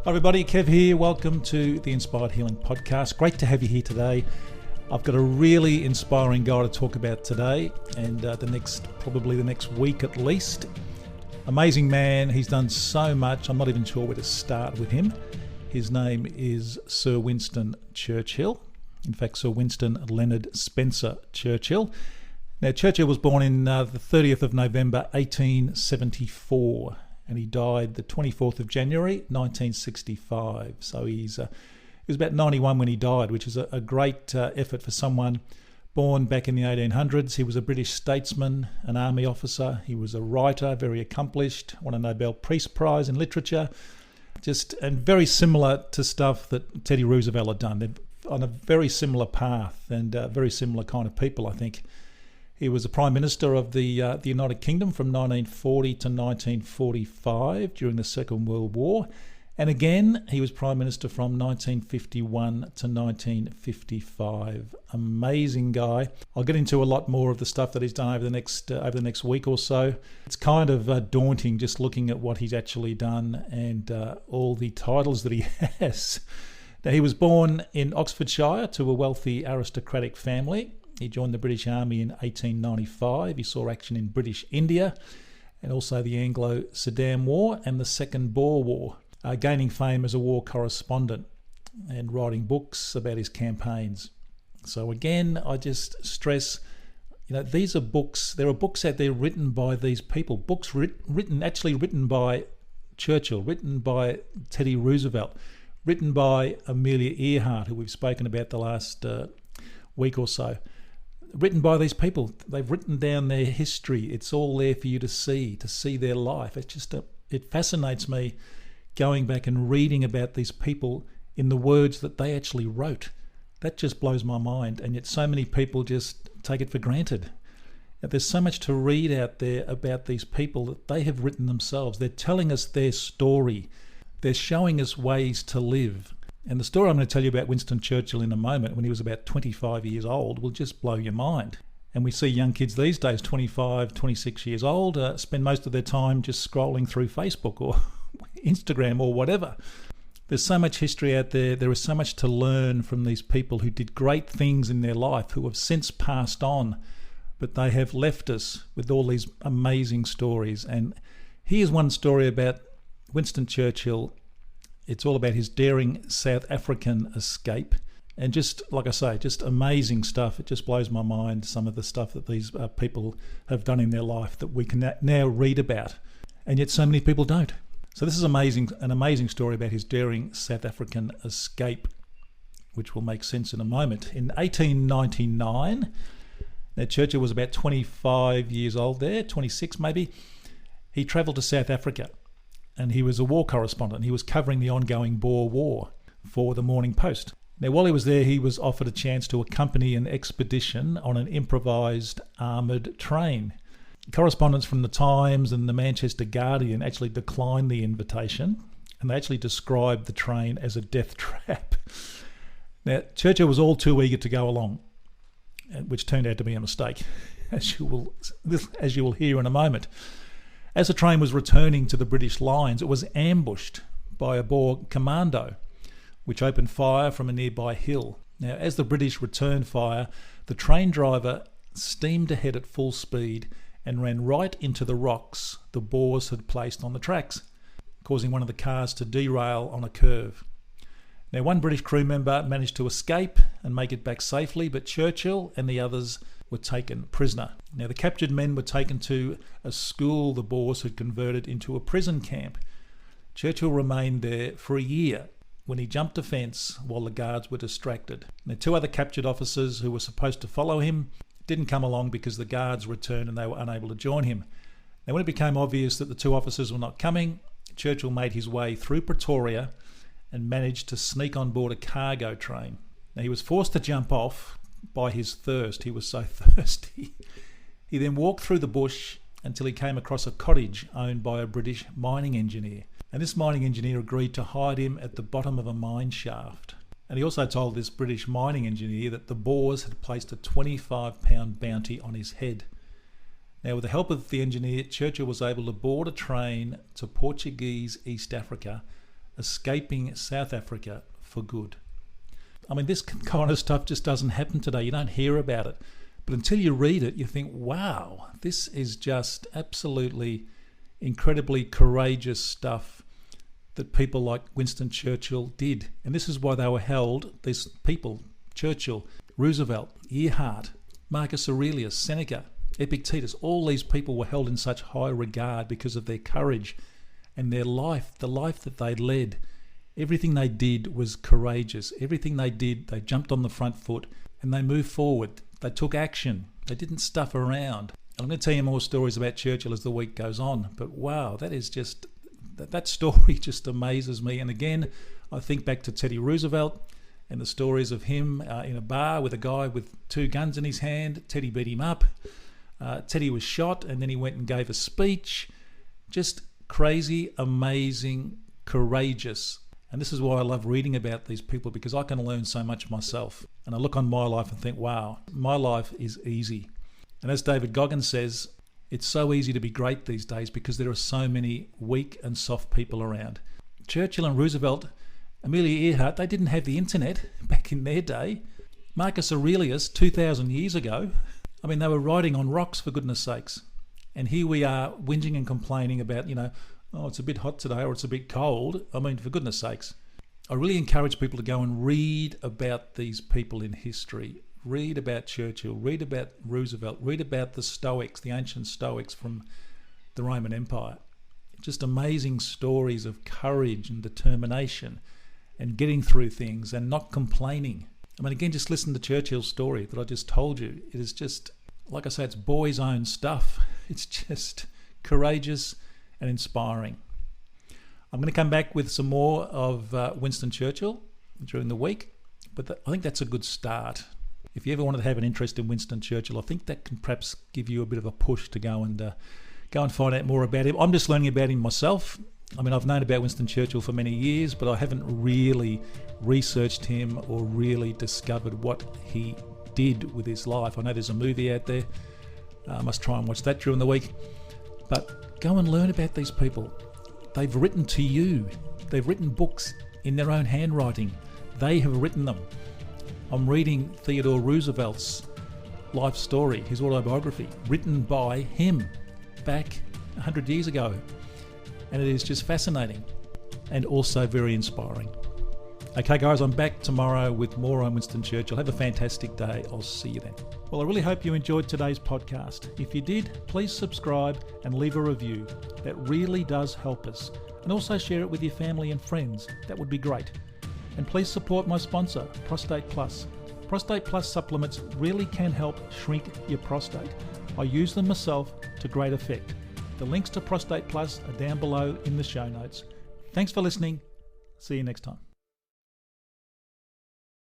Hi everybody, Kev here. Welcome to the Inspired Healing Podcast. Great to have you here today. I've got a really inspiring guy to talk about today and probably the next week at least. Amazing man. He's done so much. I'm not even sure where to start with him. His name is Sir Winston Churchill. In fact, Sir Winston Leonard Spencer Churchill. Now, Churchill was born in the 30th of November 1874 and he died the 24th of January 1965. So he was about 91 when he died, which is a great effort for someone born back in the 1800s. He was a British statesman, an army officer. He was a writer, very accomplished, won a Nobel Peace Prize in literature. And very similar to stuff that Teddy Roosevelt had done. They're on a very similar path and very similar kind of people, I think. He was the Prime Minister of the United Kingdom from 1940 to 1945 during the Second World War. And again, he was Prime Minister from 1951 to 1955. Amazing guy. I'll get into a lot more of the stuff that he's done over the next week or so. It's kind of daunting just looking at what he's actually done and all the titles that he has. Now, he was born in Oxfordshire to a wealthy aristocratic family. He joined the British Army in 1895. He saw action in British India and also the Anglo-Sudan War and the Second Boer War, gaining fame as a war correspondent and writing books about his campaigns. So again, I just stress, these are books. There are books out there written by these people, books written by Churchill, written by Teddy Roosevelt, written by Amelia Earhart, who we've spoken about the last week or so. Written by these people. They've written down their history. It's all there for you to see their life. It fascinates me going back and reading about these people in the words that they actually wrote. That just blows my mind. And yet so many people just take it for granted. Now, there's so much to read out there about these people that they have written themselves. They're telling us their story. They're showing us ways to live. And the story I'm going to tell you about Winston Churchill in a moment, when he was about 25 years old, will just blow your mind. And we see young kids these days, 25, 26 years old, spend most of their time just scrolling through Facebook or Instagram or whatever. There's so much history out there. There is so much to learn from these people who did great things in their life, who have since passed on, but they have left us with all these amazing stories. And here's one story about Winston Churchill. It's all about his daring South African escape. And just, like I say, just amazing stuff. It just blows my mind, some of the stuff that these people have done in their life that we can now read about. And yet so many people don't. So this is an amazing story about his daring South African escape, which will make sense in a moment. In 1899, now Churchill was about 25 years old there, 26 maybe. He travelled to South Africa. And he was a war correspondent. He was covering the ongoing Boer War for the Morning Post. Now, while he was there, he was offered a chance to accompany an expedition on an improvised armoured train. Correspondents from the Times and the Manchester Guardian actually declined the invitation, and they actually described the train as a death trap. Now, Churchill was all too eager to go along, which turned out to be a mistake, as you will hear in a moment. As the train was returning to the British lines, it was ambushed by a Boer commando, which opened fire from a nearby hill. Now, as the British returned fire, the train driver steamed ahead at full speed and ran right into the rocks the Boers had placed on the tracks, causing one of the cars to derail on a curve. Now, one British crew member managed to escape and make it back safely, but Churchill and the others were taken prisoner. Now, the captured men were taken to a school the Boers had converted into a prison camp. Churchill remained there for a year when he jumped a fence while the guards were distracted. Now, two other captured officers who were supposed to follow him didn't come along because the guards returned and they were unable to join him. Now, when it became obvious that the two officers were not coming, Churchill made his way through Pretoria and managed to sneak on board a cargo train. Now, he was forced to jump off by his thirst. He was so thirsty. He then walked through the bush until he came across a cottage owned by a British mining engineer. And this mining engineer agreed to hide him at the bottom of a mine shaft. And he also told this British mining engineer that the Boers had placed a £25 bounty on his head. Now, with the help of the engineer, Churchill was able to board a train to Portuguese East Africa escaping South Africa for good. I mean, this kind of stuff just doesn't happen today. You don't hear about it. But until you read it, you think, wow, this is just absolutely incredibly courageous stuff that people like Winston Churchill did. And this is why they were held, these people, Churchill, Roosevelt, Earhart, Marcus Aurelius, Seneca, Epictetus, all these people were held in such high regard because of their courage and their life, the life that they led. Everything they did was courageous. Everything they did, they jumped on the front foot and they moved forward. They took action. They didn't stuff around. I'm going to tell you more stories about Churchill as the week goes on, but wow, that story just amazes me. And again, I think back to Teddy Roosevelt and the stories of him in a bar with a guy with 2 guns in his hand. Teddy beat him up. Teddy was shot and then he went and gave a speech. Just crazy, amazing, courageous. And this is why I love reading about these people, because I can learn so much myself. And I look on my life and think, wow, my life is easy. And as David Goggins says, it's so easy to be great these days because there are so many weak and soft people around. Churchill and Roosevelt, Amelia Earhart, they didn't have the internet back in their day. Marcus Aurelius, 2,000 years ago, I mean, they were riding on rocks, for goodness sakes. And here we are whinging and complaining about, oh, it's a bit hot today or it's a bit cold. I mean, for goodness sakes. I really encourage people to go and read about these people in history. Read about Churchill, read about Roosevelt, read about the Stoics, the ancient Stoics from the Roman Empire. Just amazing stories of courage and determination and getting through things and not complaining. I mean, again, just listen to Churchill's story that I just told you. It is just, like I say, it's boys' own stuff. It's just courageous and inspiring. I'm going to come back with some more of Winston Churchill during the week, but I think that's a good start. If you ever wanted to have an interest in Winston Churchill, I think that can perhaps give you a bit of a push to go and find out more about him. I'm just learning about him myself. I mean, I've known about Winston Churchill for many years, but I haven't really researched him or really discovered what he did with his life. I know there's a movie out there. I must try and watch that during the week. But go and learn about these people. They've written to you. They've written books in their own handwriting. They have written them. I'm reading Theodore Roosevelt's life story, his autobiography, written by him back 100 years ago. And it is just fascinating and also very inspiring. Okay, guys, I'm back tomorrow with more on Winston Churchill. Have a fantastic day. I'll see you then. Well, I really hope you enjoyed today's podcast. If you did, please subscribe and leave a review. That really does help us. And also share it with your family and friends. That would be great. And please support my sponsor, Prostate Plus. Prostate Plus supplements really can help shrink your prostate. I use them myself to great effect. The links to Prostate Plus are down below in the show notes. Thanks for listening. See you next time.